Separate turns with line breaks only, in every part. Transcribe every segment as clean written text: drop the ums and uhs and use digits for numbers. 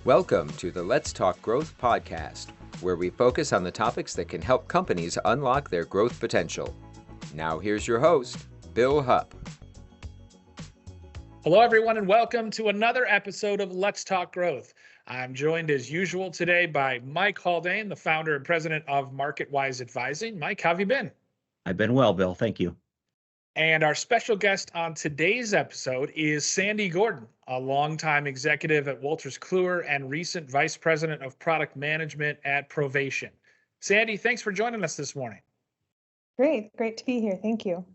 Welcome to the Let's Talk Growth podcast, where we focus on the topics that can help companies unlock their growth potential. Now here's your host, Bill Hupp.
Hello, everyone, and welcome to another episode of Let's Talk Growth. I'm joined as usual today by Mike Haldane, the founder and president of MarketWise Advising. Mike, how have you been?
I've been well, Bill. Thank you.
And our special guest on today's episode is Sandi Gordon, a longtime executive at Wolters Kluwer and recent vice president of product management at Provation. Sandi, thanks for joining us this morning.
Great to be here. Thank you.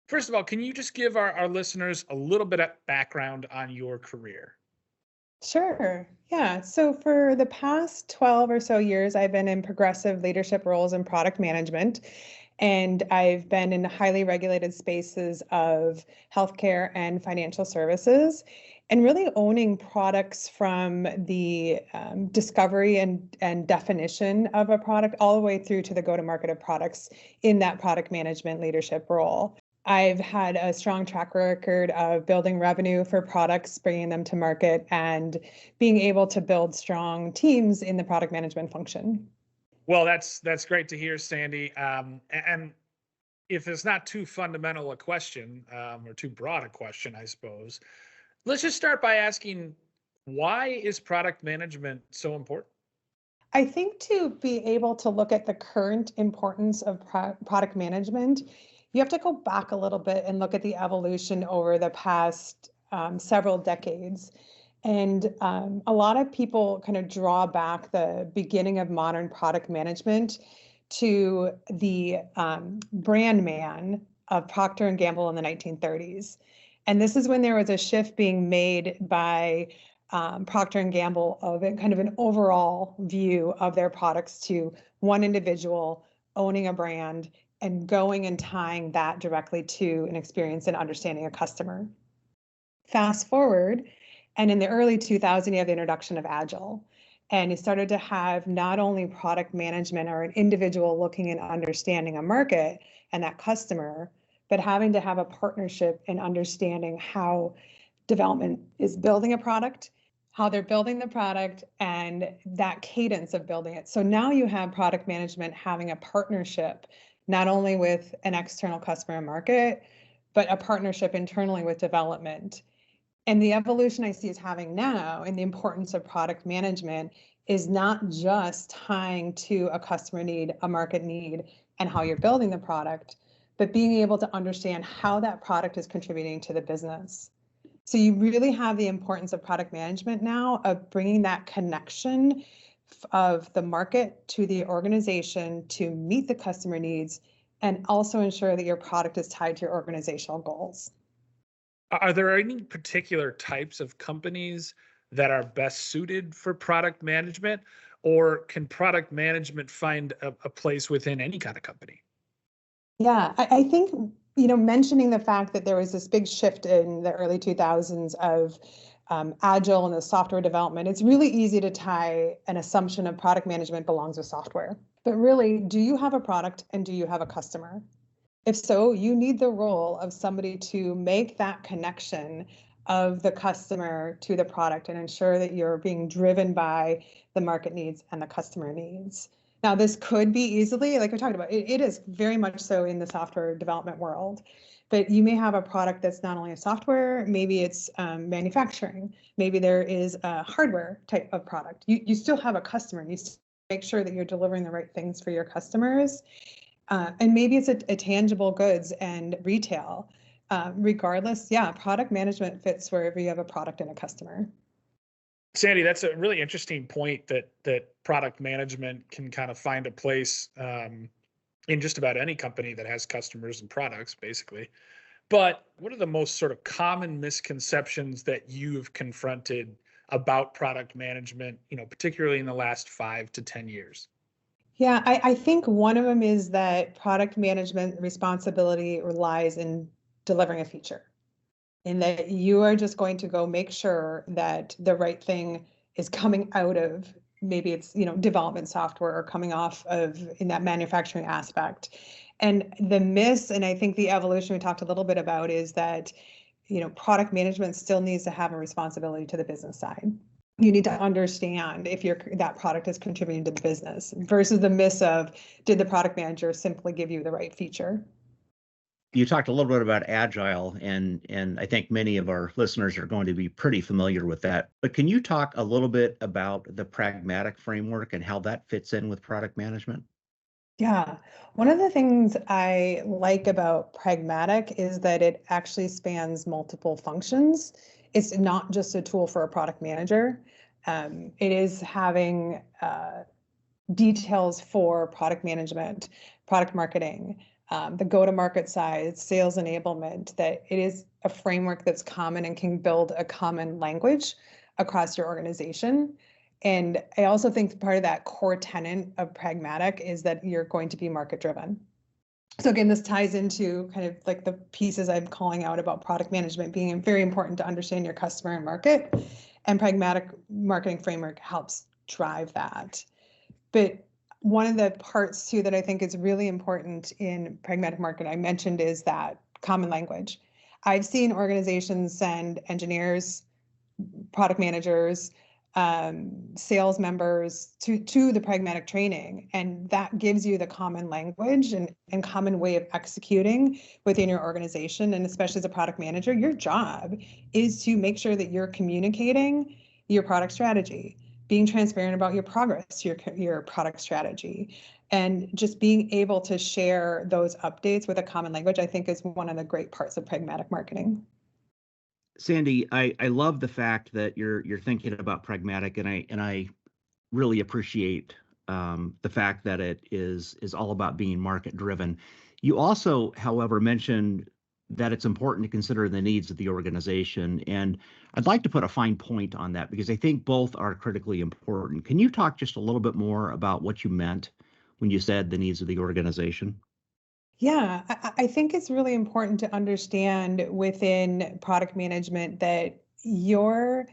First of all, can you just give our listeners a little bit of background on your career?
Sure. Yeah. So for the past 12 or so years, I've been in progressive leadership roles in product management. And I've been in highly regulated spaces of healthcare and financial services, and really owning products from the discovery and definition of a product all the way through to the go-to-market of products in that product management leadership role. I've had a strong track record of building revenue for products, bringing them to market, and being able to build strong teams in the product management function.
Well, that's great to hear, Sandi. And if it's not too fundamental a question, or too broad a question, I suppose, let's just start by asking, why is product management so important?
I think to be able to look at the current importance of product management, you have to go back a little bit and look at the evolution over the past several decades. And a lot of people kind of draw back the beginning of modern product management to the brand man of Procter & Gamble in the 1930s. And this is when there was a shift being made by Procter & Gamble of kind of an overall view of their products to one individual owning a brand and going and tying that directly to an experience and understanding a customer. Fast forward, and in the early 2000s, you have the introduction of Agile. And you started to have not only product management or an individual looking and understanding a market and that customer, but having to have a partnership in understanding how development is building a product, how they're building the product, and that cadence of building it. So now you have product management having a partnership, not only with an external customer market, but a partnership internally with development. And the evolution I see is having now, and the importance of product management is not just tying to a customer need, a market need, and how you're building the product, but being able to understand how that product is contributing to the business. So you really have the importance of product management now of bringing that connection of the market to the organization to meet the customer needs and also ensure that your product is tied to your organizational goals.
Are there any particular types of companies that are best suited for product management, or can product management find a place within any kind of company?
Yeah, I think, mentioning the fact that there was this big shift in the early 2000s of Agile and the software development, it's really easy to tie an assumption of product management belongs with software. But really, do you have a product and do you have a customer? If so, you need the role of somebody to make that connection of the customer to the product and ensure that you're being driven by the market needs and the customer needs. Now, this could be easily, like we talked about, it is very much so in the software development world. But you may have a product that's not only a software, maybe it's manufacturing, maybe there is a hardware type of product. You still have a customer. You still make sure that you're delivering the right things for your customers. And maybe it's a tangible goods and retail. Regardless, product management fits wherever you have a product and a customer.
Sandi, that's a really interesting point that product management can kind of find a place in just about any company that has customers and products, basically. But what are the most sort of common misconceptions that you've confronted about product management, particularly in the last 5 to 10 years?
Yeah, I think one of them is that product management responsibility lies in delivering a feature, and that you are just going to go make sure that the right thing is coming out of, maybe it's, development software or coming off of in that manufacturing aspect. And the miss, and I think the evolution we talked a little bit about, is that, product management still needs to have a responsibility to the business side. You need to understand if that product is contributing to the business versus the miss of, did the product manager simply give you the right feature?
You talked a little bit about Agile, and I think many of our listeners are going to be pretty familiar with that. But can you talk a little bit about the Pragmatic framework and how that fits in with product management?
Yeah, one of the things I like about Pragmatic is that it actually spans multiple functions. It's not just a tool for a product manager. It is having details for product management, product marketing, the go-to-market side, sales enablement, that it is a framework that's common and can build a common language across your organization. And I also think part of that core tenet of Pragmatic is that you're going to be market driven. So again, this ties into kind of like the pieces I'm calling out about product management being very important to understand your customer and market. And Pragmatic marketing framework helps drive that. But one of the parts too that I think is really important in Pragmatic marketing I mentioned is that common language. I've seen organizations send engineers, product managers, sales members to the Pragmatic training, and that gives you the common language and common way of executing within your organization. And especially as a product manager, your job is to make sure that you're communicating your product strategy, being transparent about your progress, your product strategy, and just being able to share those updates with a common language, I think is one of the great parts of Pragmatic marketing.
Sandi, I love the fact that you're thinking about Pragmatic, and I really appreciate the fact that it is all about being market driven. You also, however, mentioned that it's important to consider the needs of the organization, and I'd like to put a fine point on that because I think both are critically important. Can you talk just a little bit more about what you meant when you said the needs of the organization?
Yeah, I think it's really important to understand within product management that your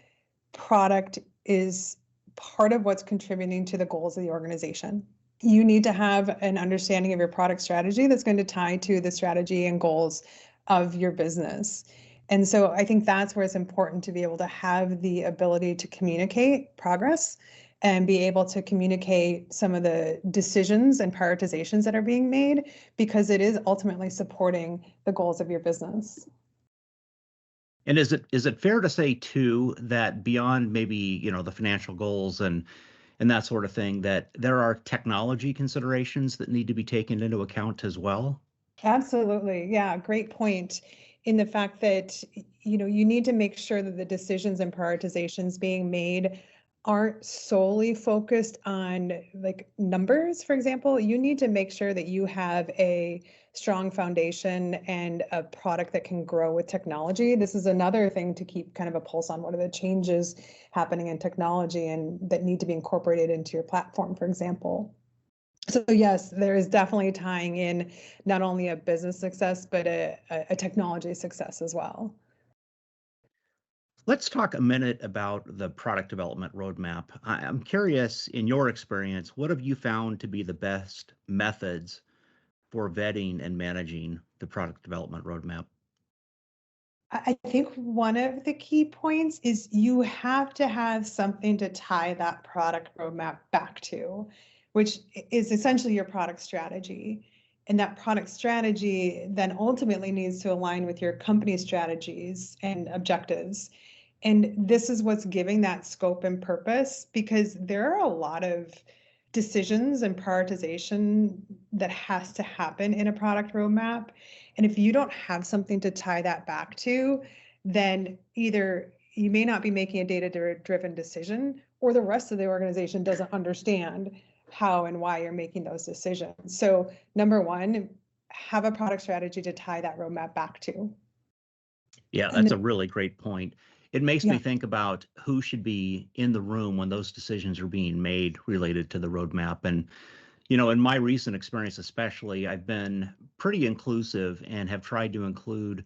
product is part of what's contributing to the goals of the organization. You need to have an understanding of your product strategy that's going to tie to the strategy and goals of your business. And so I think that's where it's important to be able to have the ability to communicate progress and be able to communicate some of the decisions and prioritizations that are being made, because it is ultimately supporting the goals of your business.
And is it fair to say too that beyond maybe the financial goals and that sort of thing, that there are technology considerations that need to be taken into account as well?
Absolutely. Yeah, great point in the fact that you need to make sure that the decisions and prioritizations being made aren't solely focused on like numbers. For example, you need to make sure that you have a strong foundation and a product that can grow with technology. This is another thing to keep kind of a pulse on. What are the changes happening in technology and that need to be incorporated into your platform, for example? So yes, there is definitely tying in not only a business success, but a technology success as well.
Let's talk a minute about the product development roadmap. I'm curious, in your experience, what have you found to be the best methods for vetting and managing the product development roadmap?
I think one of the key points is you have to have something to tie that product roadmap back to, which is essentially your product strategy. And that product strategy then ultimately needs to align with your company strategies and objectives. And this is what's giving that scope and purpose, because there are a lot of decisions and prioritization that has to happen in a product roadmap. And if you don't have something to tie that back to, then either you may not be making a data-driven decision, or the rest of the organization doesn't understand how and why you're making those decisions. So number one, have a product strategy to tie that roadmap back to.
Yeah, that's a really great point. It makes me
Yeah.
think about who should be in the room when those decisions are being made related to the roadmap. And, in my recent experience, especially, I've been pretty inclusive and have tried to include,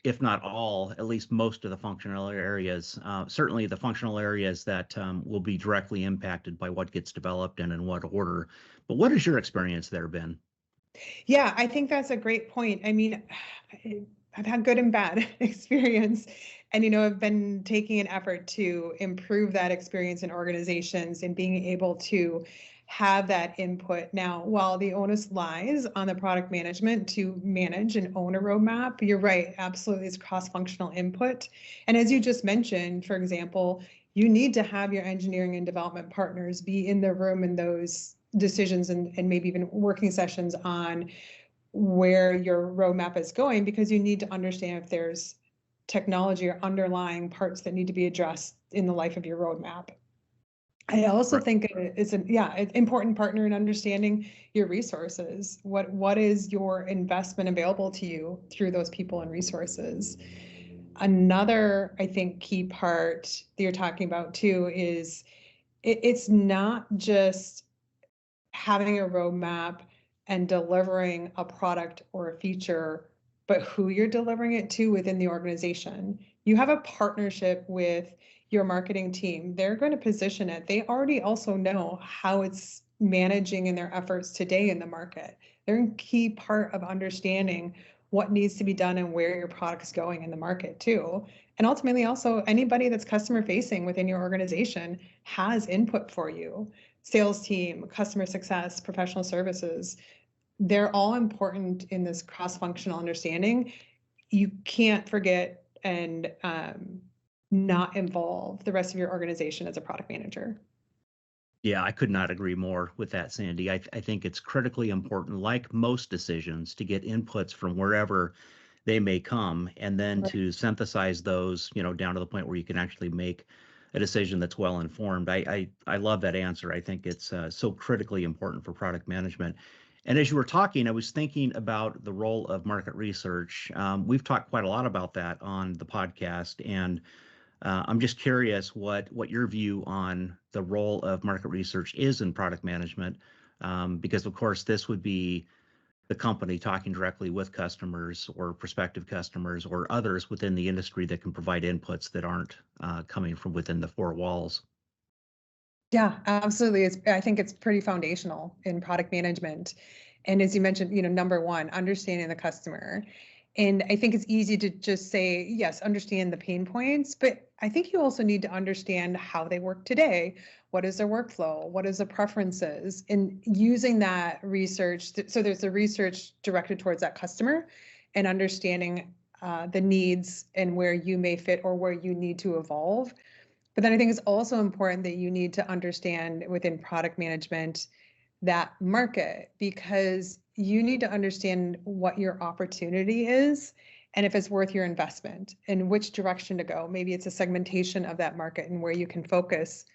if not all, at least most of the functional areas, certainly the functional areas that will be directly impacted by what gets developed and in what order. But what has your experience there been?
Yeah, I think that's a great point. I mean, I've had good and bad experience And, I've been taking an effort to improve that experience in organizations and being able to have that input. Now, while the onus lies on the product management to manage and own a roadmap, you're right, absolutely, it's cross-functional input. And as you just mentioned, for example, you need to have your engineering and development partners be in the room in those decisions and maybe even working sessions on where your roadmap is going, because you need to understand if there's technology or underlying parts that need to be addressed in the life of your roadmap. I also think it's an important partner in understanding your resources. What is your investment available to you through those people and resources? Another, I think, key part that you're talking about too is it's not just having a roadmap and delivering a product or a feature, but who you're delivering it to within the organization. You have a partnership with your marketing team. They're going to position it. They already also know how it's managing in their efforts today in the market. They're a key part of understanding what needs to be done and where your product's going in the market too. And ultimately also anybody that's customer facing within your organization has input for you. Sales team, customer success, professional services, they're all important in this cross-functional understanding. You can't forget and not involve the rest of your organization as a product manager.
Yeah, I could not agree more with that, Sandy. I think it's critically important, like most decisions, to get inputs from wherever they may come, and then to synthesize those, down to the point where you can actually make a decision that's well informed. I love that answer. I think it's so critically important for product management. And as you were talking, I was thinking about the role of market research. We've talked quite a lot about that on the podcast, and I'm just curious what your view on the role of market research is in product management, because of course this would be the company talking directly with customers or prospective customers or others within the industry that can provide inputs that aren't coming from within the four walls.
Yeah, absolutely. I think it's pretty foundational in product management. And as you mentioned, number one, understanding the customer. And I think it's easy to just say, yes, understand the pain points, but I think you also need to understand how they work today. What is their workflow? What is the preferences? And using that research, so there's the research directed towards that customer and understanding the needs and where you may fit or where you need to evolve. But then I think it's also important that you need to understand within product management that market, because you need to understand what your opportunity is and if it's worth your investment and which direction to go. Maybe it's a segmentation of that market and where you can focus.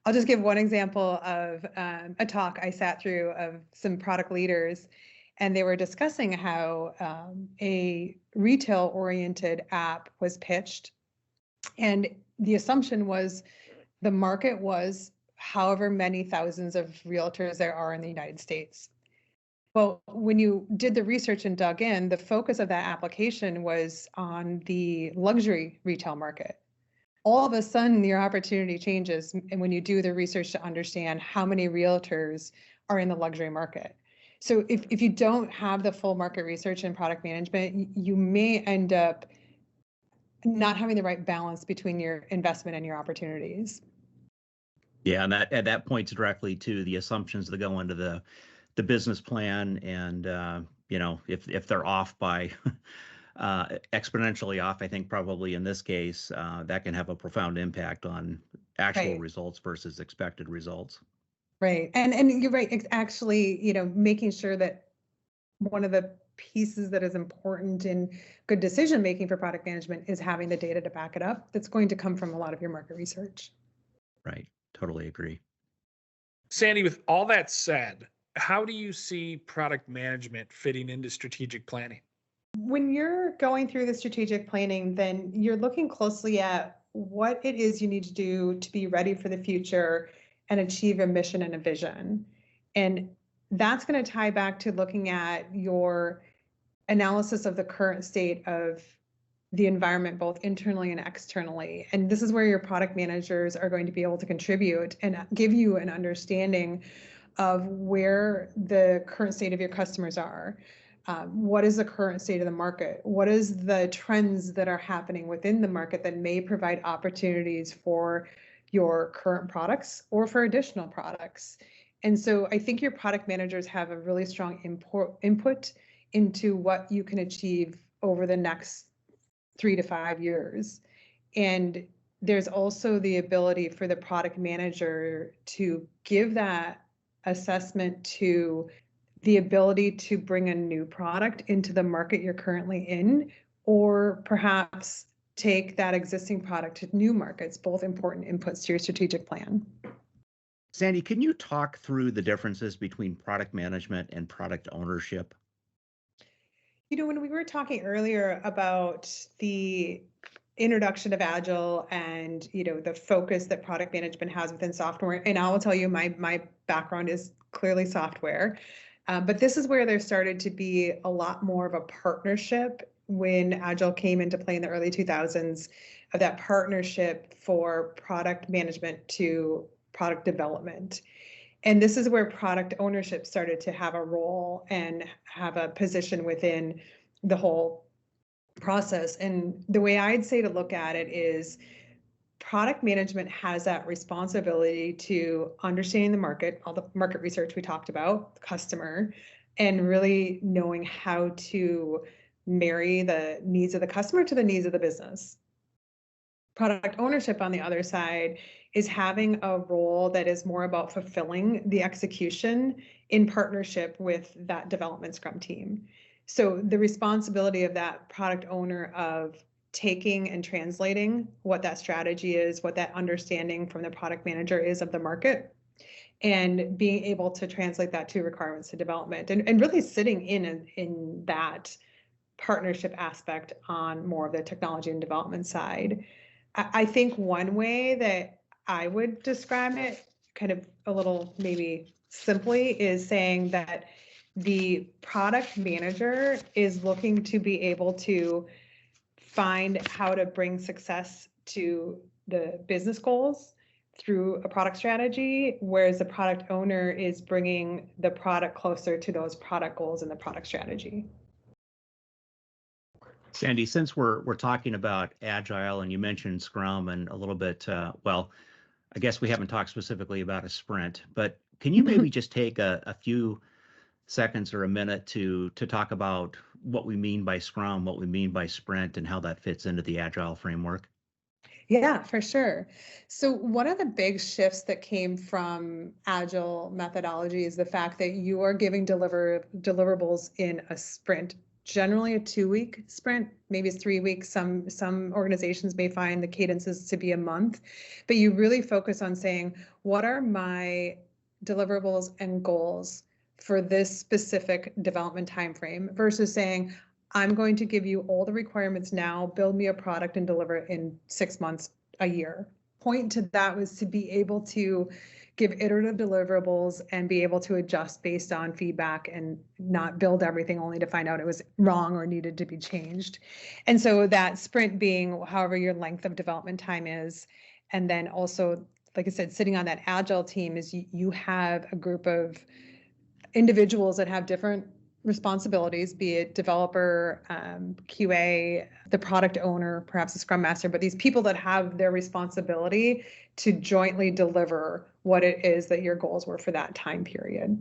I'll just give one example of a talk I sat through of some product leaders, and they were discussing how a retail-oriented app was pitched. And the assumption was the market was however many thousands of realtors there are in the United States. Well, when you did the research and dug in, the focus of that application was on the luxury retail market. All of a sudden, your opportunity changes, and when you do the research to understand how many realtors are in the luxury market. So if you don't have the full market research in product management, you may end up not having the right balance between your investment and your opportunities.
Yeah, and that points directly to the assumptions that go into the business plan, and if they're off by exponentially off, I think probably in this case that can have a profound impact on actual results versus expected results.
Right, and you're right. It's actually making sure that one of the pieces that is important in good decision making for product management is having the data to back it up. That's going to come from a lot of your market research.
Right, totally agree.
Sandi, with all that said, how do you see product management fitting into strategic planning?
When you're going through the strategic planning, then you're looking closely at what it is you need to do to be ready for the future and achieve a mission and a vision. And that's going to tie back to looking at your analysis of the current state of the environment, both internally and externally. And this is where your product managers are going to be able to contribute and give you an understanding of where the current state of your customers are, What is the current state of the market? What is the trends that are happening within the market that may provide opportunities for your current products or for additional products? And so I think your product managers have a really strong input into what you can achieve over the next 3 to 5 years. And there's also the ability for the product manager to give that assessment to the ability to bring a new product into the market you're currently in, or perhaps take that existing product to new markets, both important inputs to your strategic plan.
Sandi, can you talk through the differences between product management and product ownership?
When we were talking earlier about the introduction of Agile and, the focus that product management has within software, and I will tell you, my background is clearly software, but this is where there started to be a lot more of a partnership when Agile came into play in the early 2000s, of that partnership for product management to product development. And this is where product ownership started to have a role and have a position within the whole process. And the way I'd say to look at it is product management has that responsibility to understanding the market, all the market research we talked about, the customer, and really knowing how to marry the needs of the customer to the needs of the business. Product ownership, on the other side, is having a role that is more about fulfilling the execution in partnership with that development scrum team. So the responsibility of that product owner of taking and translating what that strategy is, what that understanding from the product manager is of the market, and being able to translate that to requirements to development, and really sitting in that partnership aspect on more of the technology and development side. I think one way that I would describe it, kind of a little maybe simply, is saying that the product manager is looking to be able to find how to bring success to the business goals through a product strategy, whereas the product owner is bringing the product closer to those product goals and the product strategy.
Sandi, since we're talking about Agile and you mentioned Scrum and a little bit, well, I guess we haven't talked specifically about a sprint, but can you maybe just take a few seconds or a minute to talk about what we mean by Scrum, what we mean by sprint, and how that fits into the Agile framework?
Yeah, for sure. So one of the big shifts that came from Agile methodology is the fact that you are giving deliverables in a sprint, generally a 2-week sprint, maybe it's 3 weeks. Some organizations may find the cadences to be a month, but you really focus on saying, what are my deliverables and goals for this specific development timeframe, versus saying, I'm going to give you all the requirements now, build me a product and deliver it in 6 months, a year. Point to that was to be able to give iterative deliverables and be able to adjust based on feedback and not build everything only to find out it was wrong or needed to be changed. And so that sprint being however your length of development time is. And then also, like I said, sitting on that Agile team is you have a group of individuals that have different responsibilities, be it developer, QA, the product owner, perhaps a scrum master, but these people that have their responsibility to jointly deliver what it is that your goals were for that time period.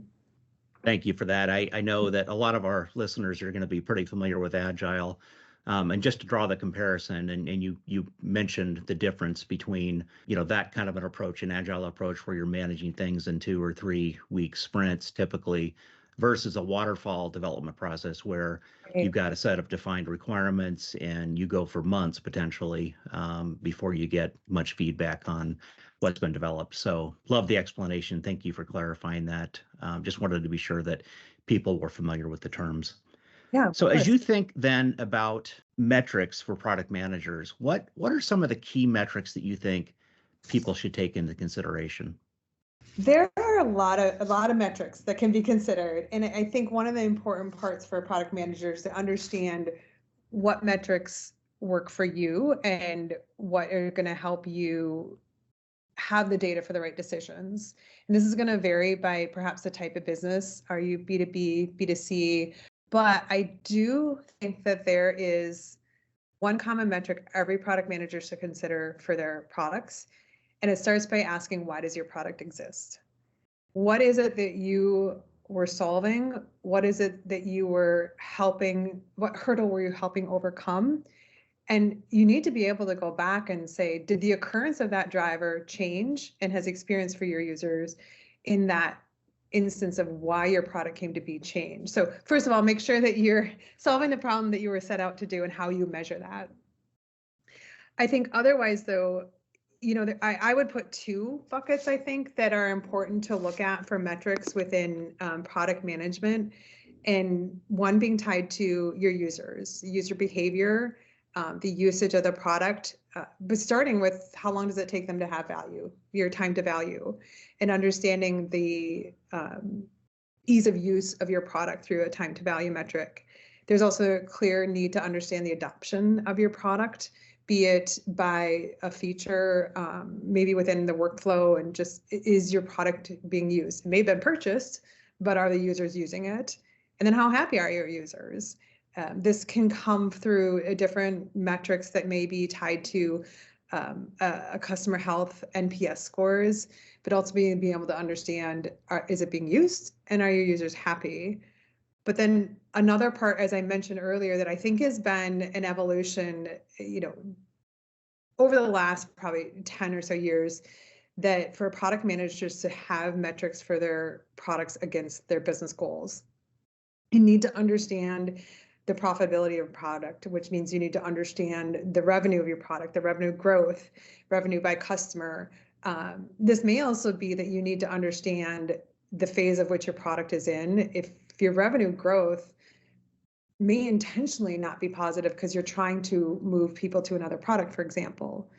Thank you for that. I know that a lot of our listeners are going to be pretty familiar with Agile. And just to draw the comparison, and you mentioned the difference between, that kind of an approach, an Agile approach where you're managing things in 2 or 3 week sprints typically, versus a waterfall development process where you've got a set of defined requirements and you go for months potentially before you get much feedback on what's been developed. So love the explanation. Thank you for clarifying that. Just wanted to be sure that people were familiar with the terms.
Yeah.
So as you think then about metrics for product managers, what are some of the key metrics that you think people should take into consideration?
There are a lot of metrics that can be considered. And I think one of the important parts for product managers to understand what metrics work for you and what are going to help you have the data for the right decisions. And this is going to vary by perhaps the type of business. Are you B2B, B2C? But I do think that there is one common metric every product manager should consider for their products. And it starts by asking, why does your product exist? What is it that you were solving? What is it that you were helping? What hurdle were you helping overcome? And you need to be able to go back and say, did the occurrence of that driver change and has experience for your users in that instance of why your product came to be changed? So first of all, make sure that you're solving the problem that you were set out to do and how you measure that. I think otherwise, though, I would put two buckets, I think, that are important to look at for metrics within product management. And one being tied to your users, user behavior, the usage of the product, but starting with how long does it take them to have value, your time to value, and understanding the ease of use of your product through a time to value metric. There's also a clear need to understand the adoption of your product, be it by a feature, maybe within the workflow, and just is your product being used? It may have been purchased, but are the users using it? And then how happy are your users? This can come through different metrics that may be tied to a customer health NPS scores, but also being able to understand, is it being used and are your users happy? But then another part, as I mentioned earlier, that I think has been an evolution, over the last probably 10 or so years, that for product managers to have metrics for their products against their business goals. You need to understand the profitability of a product, which means you need to understand the revenue of your product, the revenue growth, revenue by customer. This may also be that you need to understand the phase of which your product is in. If your revenue growth may intentionally not be positive because you're trying to move people to another product, for example,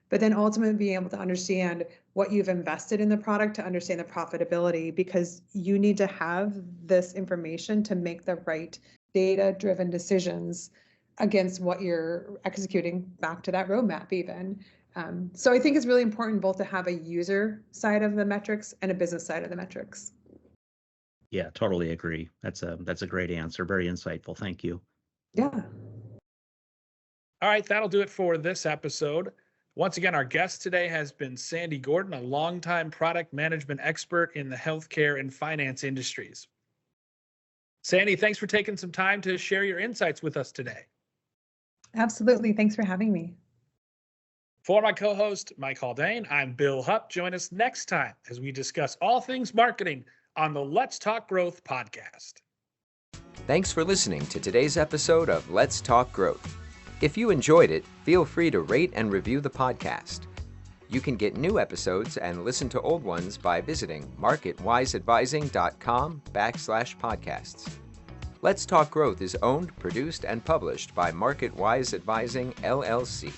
but then ultimately being able to understand what you've invested in the product to understand the profitability, because you need to have this information to make the right data-driven decisions against what you're executing back to that roadmap even. So I think it's really important both to have a user side of the metrics and a business side of the metrics.
Yeah, totally agree. That's a great answer. Very insightful. Thank you.
Yeah.
All right, that'll do it for this episode. Once again, our guest today has been Sandi Gordon, a longtime product management expert in the healthcare and finance industries. Sandi, thanks for taking some time to share your insights with us today.
Absolutely. Thanks for having me.
For my co-host, Mike Haldane, I'm Bill Hupp. Join us next time as we discuss all things marketing on the Let's Talk Growth podcast.
Thanks for listening to today's episode of Let's Talk Growth. If you enjoyed it, feel free to rate and review the podcast. You can get new episodes and listen to old ones by visiting marketwiseadvising.com/podcasts. Let's Talk Growth is owned, produced, and published by MarketWise Advising, LLC.